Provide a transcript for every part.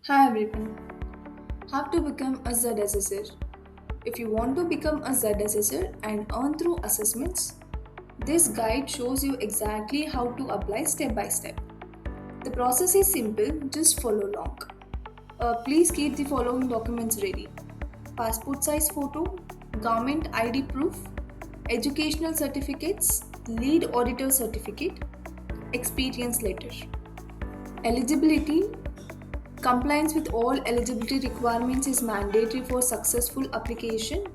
Hi everyone. How to become a ZSSR? If you want to become a ZSSR and earn through assessments, this guide shows you exactly how to apply step by step. The process is simple, just follow along. Please keep the following documents ready: passport size photo, government ID proof, educational certificates, lead auditor certificate, experience letter. Eligibility: compliance with all eligibility requirements is mandatory for successful application.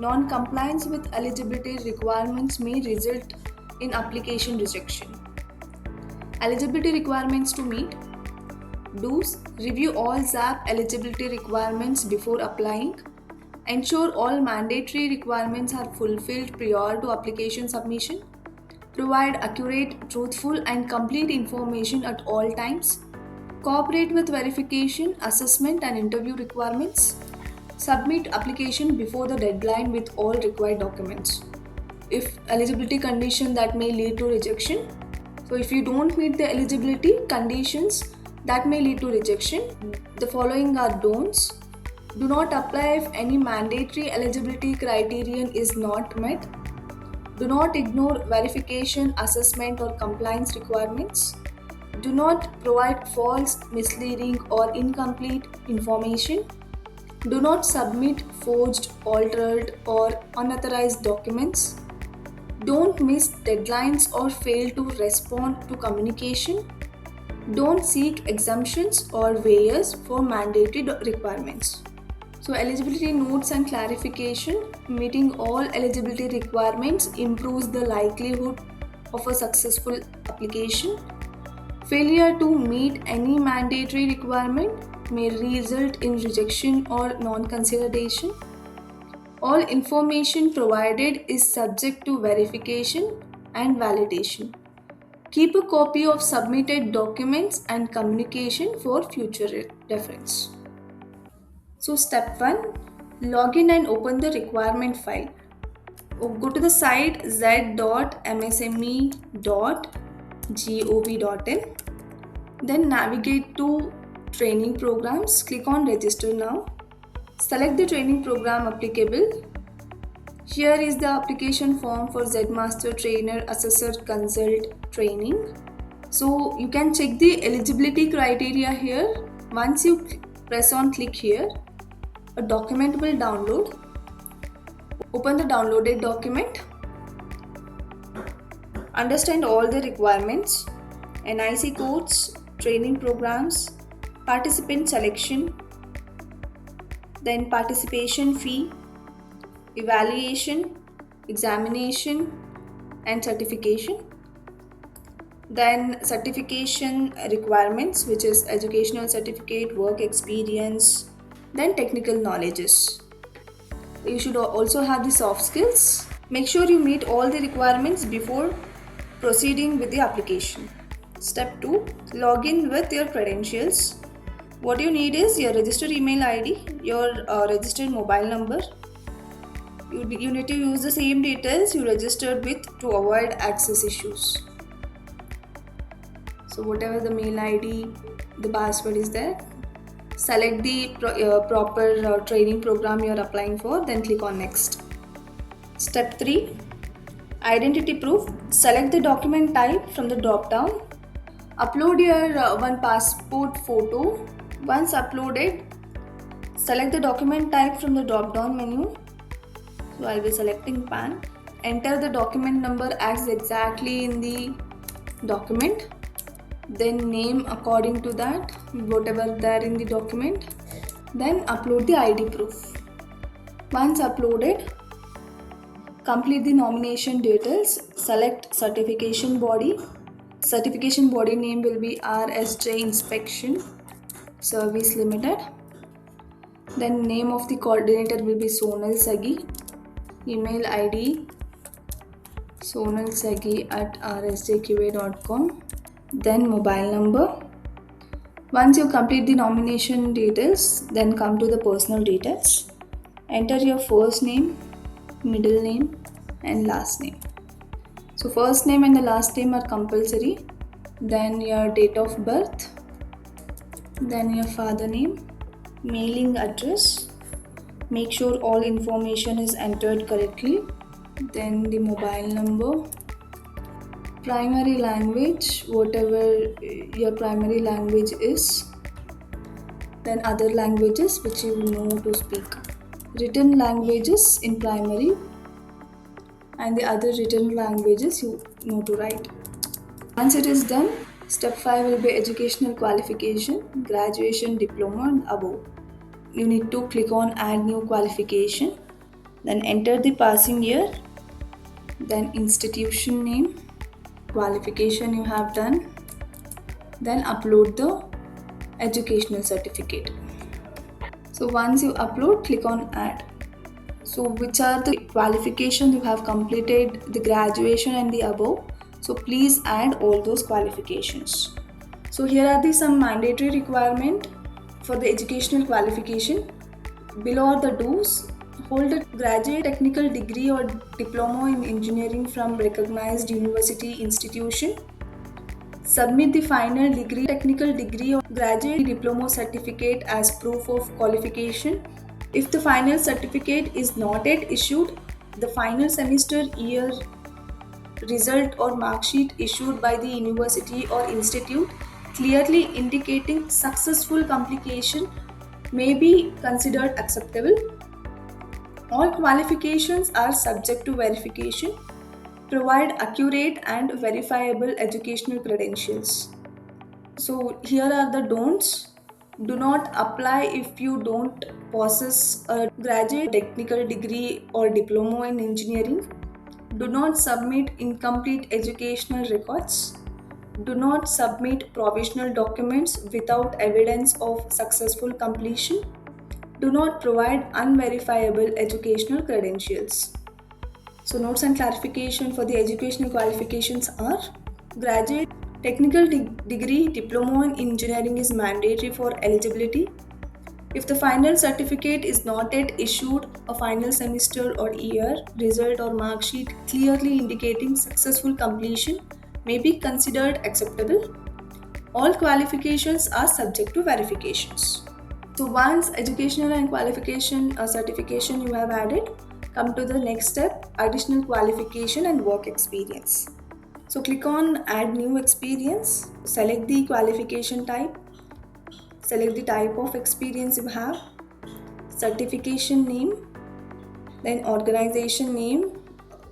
Non-compliance with eligibility requirements may result in application rejection. Eligibility requirements to meet: do's: review all ZAP eligibility requirements before applying. Ensure all mandatory requirements are fulfilled prior to application submission. Provide accurate, truthful, and complete information at all times. Cooperate with verification, assessment, and interview requirements. Submit application before the deadline with all required documents. If eligibility condition that may lead to rejection. So if you don't meet the eligibility conditions that may lead to rejection, the following are don'ts. Do not apply if any mandatory eligibility criterion is not met. Do not ignore verification, assessment, or compliance requirements. Do not provide false, misleading, or incomplete information. Do not submit forged, altered, or unauthorized documents. Don't miss deadlines or fail to respond to communication. Don't seek exemptions or waivers for mandatory requirements. So, eligibility notes and clarification: meeting all eligibility requirements improves the likelihood of a successful application. Failure to meet any mandatory requirement may result in rejection or non-consideration. All information provided is subject to verification and validation. Keep a copy of submitted documents and communication for future reference. So step 1, log in and open the requirement file. Go to the site z.msme.gov.in. Then navigate to training programs. Click on register now. Select the training program applicable. Here is the application form for ZMaster Trainer Assessor Consult Training. So you can check the eligibility criteria here. Once you press on click here, a document will download. Open the downloaded document. Understand all the requirements: NIC codes, training programs, participant selection, then participation fee, evaluation, examination, and certification. Then certification requirements, which is educational certificate, work experience, then technical knowledges. You should also have the soft skills. Make sure you meet all the requirements before proceeding with the application. Step 2, log in with your credentials. What you need is your registered email ID, your registered mobile number. You need to use the same details you registered with to avoid access issues. So whatever the mail ID, the password is there. Select the proper training program you are applying for, then click on next. Step 3, identity proof. Select the document type from the drop down. Upload your one passport photo. Once uploaded, select the document type from the drop down menu. So I'll be selecting PAN. Enter the document number as exactly in the document. Then name according to that, whatever there in the document. Then upload the ID proof. Once uploaded, complete the nomination details. Select certification body. Certification body name will be RSJ Inspection Service Limited. Then name of the coordinator will be Sonal Sagi. Email ID sonalsagi@rsjqa.com. Then mobile number. Once you complete the nomination details, then come to the personal details. Enter your first name, middle name, and last name. So first name and the last name are compulsory. Then your date of birth, then your father name, mailing address, make sure all information is entered correctly, then the mobile number, primary language, whatever your primary language is, then other languages which you know to speak, written languages in primary, and the other written languages you know to write. Once it is done, step 5 will be educational qualification, graduation, diploma, and above. You need to click on add new qualification, then enter the passing year, then institution name, qualification you have done, then upload the educational certificate. So once you upload, click on add. So which are the qualifications you have completed, the graduation and the above. So please add all those qualifications. So here are the some mandatory requirement for the educational qualification. Below are the do's. Hold a graduate technical degree or diploma in engineering from recognized university institution. Submit the final degree, technical degree or graduate diploma certificate as proof of qualification. If the final certificate is not yet issued, the final semester year result or mark sheet issued by the university or institute clearly indicating successful completion may be considered acceptable. All qualifications are subject to verification. Provide accurate and verifiable educational credentials. So here are the don'ts. Do not apply if you don't possess a graduate technical degree or diploma in engineering. Do not submit incomplete educational records. Do not submit provisional documents without evidence of successful completion. Do not provide unverifiable educational credentials. So notes and clarification for the educational qualifications are: graduate technical degree, diploma in engineering is mandatory for eligibility. If the final certificate is not yet issued, a final semester or year result or mark sheet clearly indicating successful completion may be considered acceptable. All qualifications are subject to verifications. So once educational and qualification certification you have added, come to the next step, additional qualification and work experience. So click on add new experience, select the qualification type, select the type of experience you have, certification name, then organization name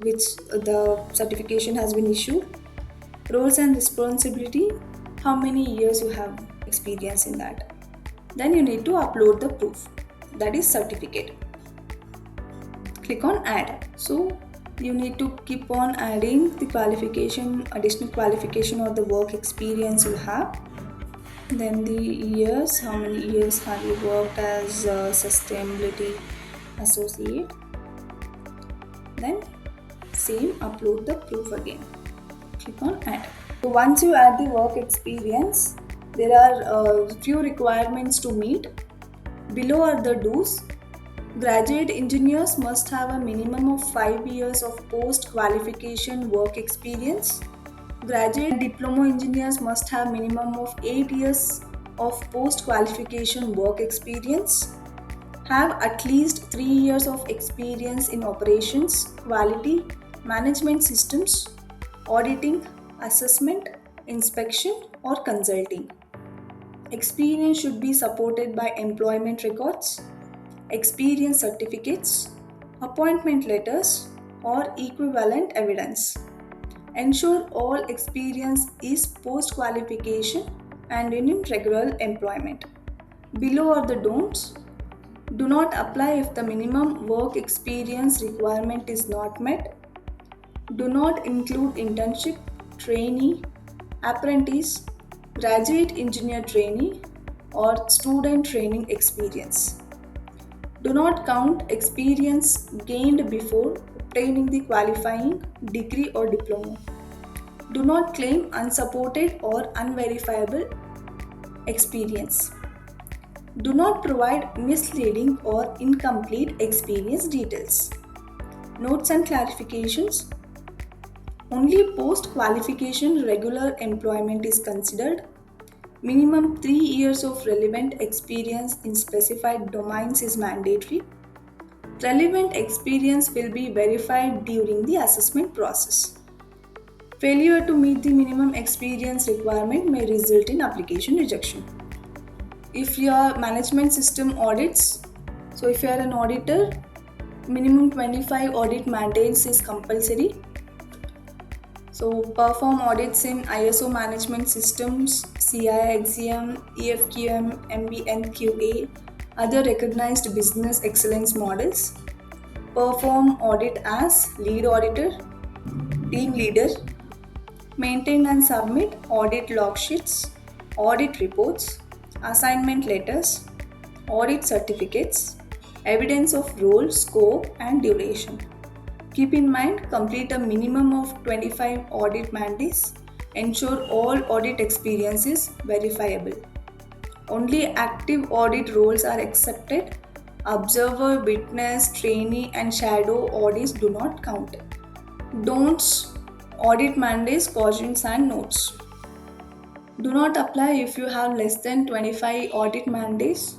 which the certification has been issued, roles and responsibility, how many years you have experience in that. Then you need to upload the proof, that is certificate. Click on add. So you need to keep on adding the qualification, additional qualification or the work experience you have. Then the years, how many years have you worked as a sustainability associate. Then same, upload the proof again. Click on add. So once you add the work experience, there are few requirements to meet. Below are the do's. Graduate engineers must have a minimum of 5 years of post-qualification work experience. Graduate diploma engineers must have minimum of 8 years of post-qualification work experience. Have at least 3 years of experience in operations, quality, management systems, auditing, assessment, inspection, or consulting. Experience should be supported by employment records, experience certificates, appointment letters, or equivalent evidence. Ensure all experience is post qualification and in regular employment. Below are the don'ts. Do not apply if the minimum work experience requirement is not met. Do not include internship, trainee, apprentice, graduate engineer trainee, or student training experience. Do not count experience gained before obtaining the qualifying degree or diploma. Do not claim unsupported or unverifiable experience. Do not provide misleading or incomplete experience details. Notes and clarifications. Only post qualification regular employment is considered. Minimum 3 years of relevant experience in specified domains is mandatory. Relevant experience will be verified during the assessment process. Failure to meet the minimum experience requirement may result in application rejection. If your management system audits, so if you are an auditor, minimum 25 audit mandates is compulsory. So perform audits in ISO management systems, CIXM, EFQM, MBNQA, other recognized business excellence models. Perform audit as lead auditor, team leader. Maintain and submit audit log sheets, audit reports, assignment letters, audit certificates, evidence of role, scope, and duration. Keep in mind, complete a minimum of 25 audit mandates. Ensure all audit experience is verifiable. Only active audit roles are accepted. Observer, witness, trainee, and shadow audits do not count. Don'ts: audit mandates, cautions, and notes. Do not apply if you have less than 25 audit mandates.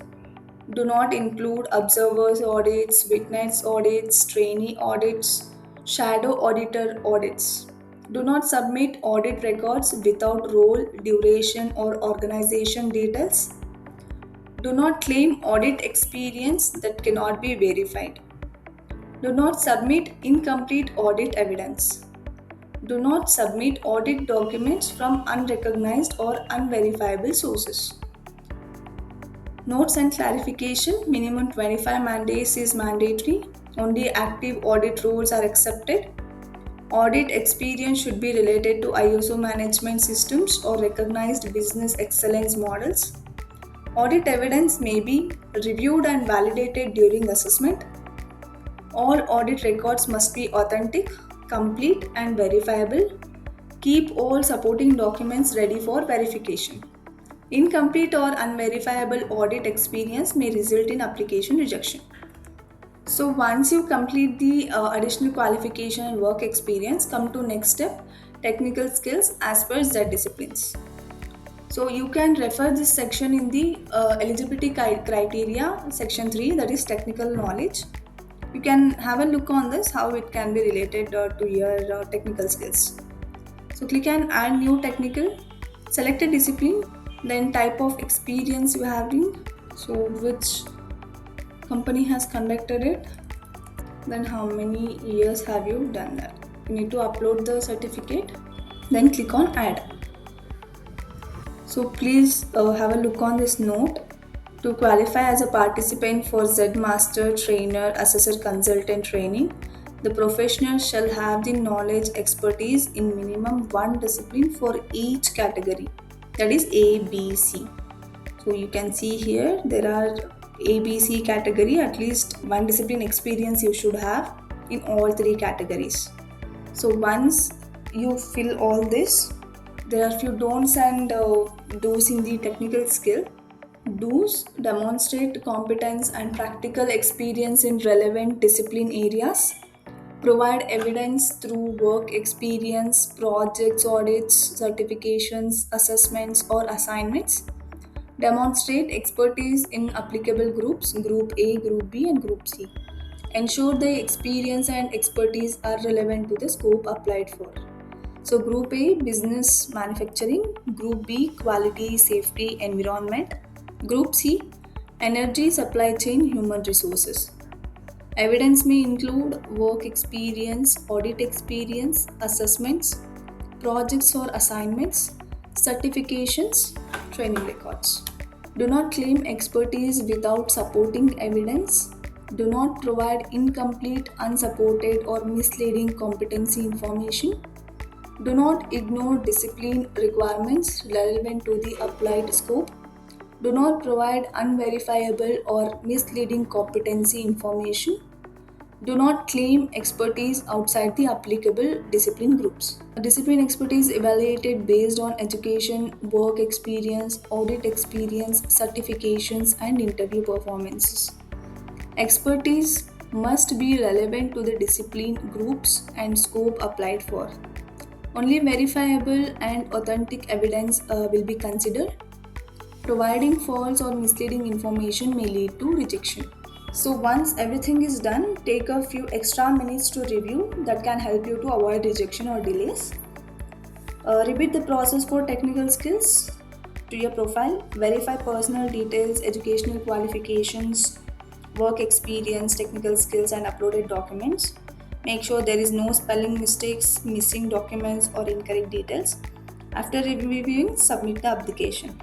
Do not include observers audits, witness audits, trainee audits, shadow auditor audits. Do not submit audit records without role, duration, or organization details. Do not claim audit experience that cannot be verified. Do not submit incomplete audit evidence. Do not submit audit documents from unrecognized or unverifiable sources. Notes and clarification: minimum 25 mandates is mandatory. Only active audit roles are accepted. Audit experience should be related to ISO management systems or recognized business excellence models. Audit evidence may be reviewed and validated during assessment. All audit records must be authentic, complete, and verifiable. Keep all supporting documents ready for verification. Incomplete or unverifiable audit experience may result in application rejection. So once you complete the additional qualification and work experience, come to next step, technical skills as per Z disciplines. So you can refer this section in the eligibility criteria section 3, that is technical knowledge. You can have a look on this, how it can be related to your technical skills. So click on add new technical, select a discipline, then type of experience you have in, so which company has conducted it, then how many years have you done that. You need to upload the certificate, then click on add. So please have a look on this note. To qualify as a participant for Z Master Trainer Assessor Consultant training, the professional shall have the knowledge expertise in minimum one discipline for each category, that is A, B, C. So you can see here there are A, B, C category, at least one discipline experience you should have in all three categories. So once you fill all this, there are few don'ts and do's in the technical skill. Do's: demonstrate competence and practical experience in relevant discipline areas. Provide evidence through work experience, projects, audits, certifications, assessments, or assignments. Demonstrate expertise in applicable groups, Group A, Group B, and Group C. Ensure the experience and expertise are relevant to the scope applied for. So Group A, business manufacturing. Group B, quality, safety, environment. Group C, energy, supply chain, human resources. Evidence may include work experience, audit experience, assessments, projects or assignments, certifications, training records. Do not claim expertise without supporting evidence. Do not provide incomplete, unsupported, or misleading competency information. Do not ignore discipline requirements relevant to the applied scope. Do not provide unverifiable or misleading competency information. Do not claim expertise outside the applicable discipline groups. Discipline expertise evaluated based on education, work experience, audit experience, certifications, and interview performances. Expertise must be relevant to the discipline groups and scope applied for. Only verifiable and authentic evidence will be considered. Providing false or misleading information may lead to rejection. So, once everything is done, take a few extra minutes to review that can help you to avoid rejection or delays. Repeat the process for technical skills to your profile. Verify personal details, educational qualifications, work experience, technical skills, and uploaded documents. Make sure there is no spelling mistakes, missing documents, or incorrect details. After reviewing, submit the application.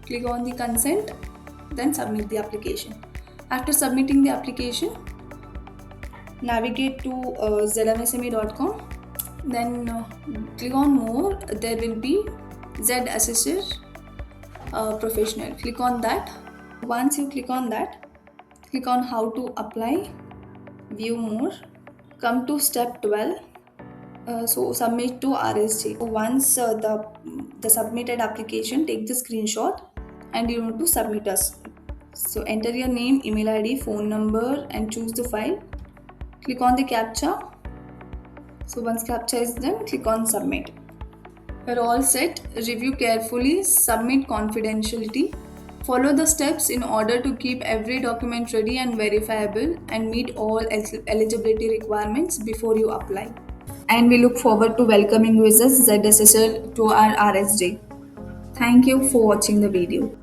Click on the consent, then submit the application. After submitting the application, navigate to zmsme.com, then click on more. There will be Z Assessor Professional. Click on that. Once you click on that, click on how to apply, view more, come to step 12. So submit to RSJ. Once the submitted application, take the screenshot and you need to submit us. So enter your name, email ID, phone number, and choose the file. Click on the captcha. So once captcha is done, click on submit. You're all set. Review carefully, submit confidentiality. Follow the steps in order to keep every document ready and verifiable and meet all eligibility requirements before you apply. And we look forward to welcoming you as a ZSSR to our RSJ. Thank you for watching the video.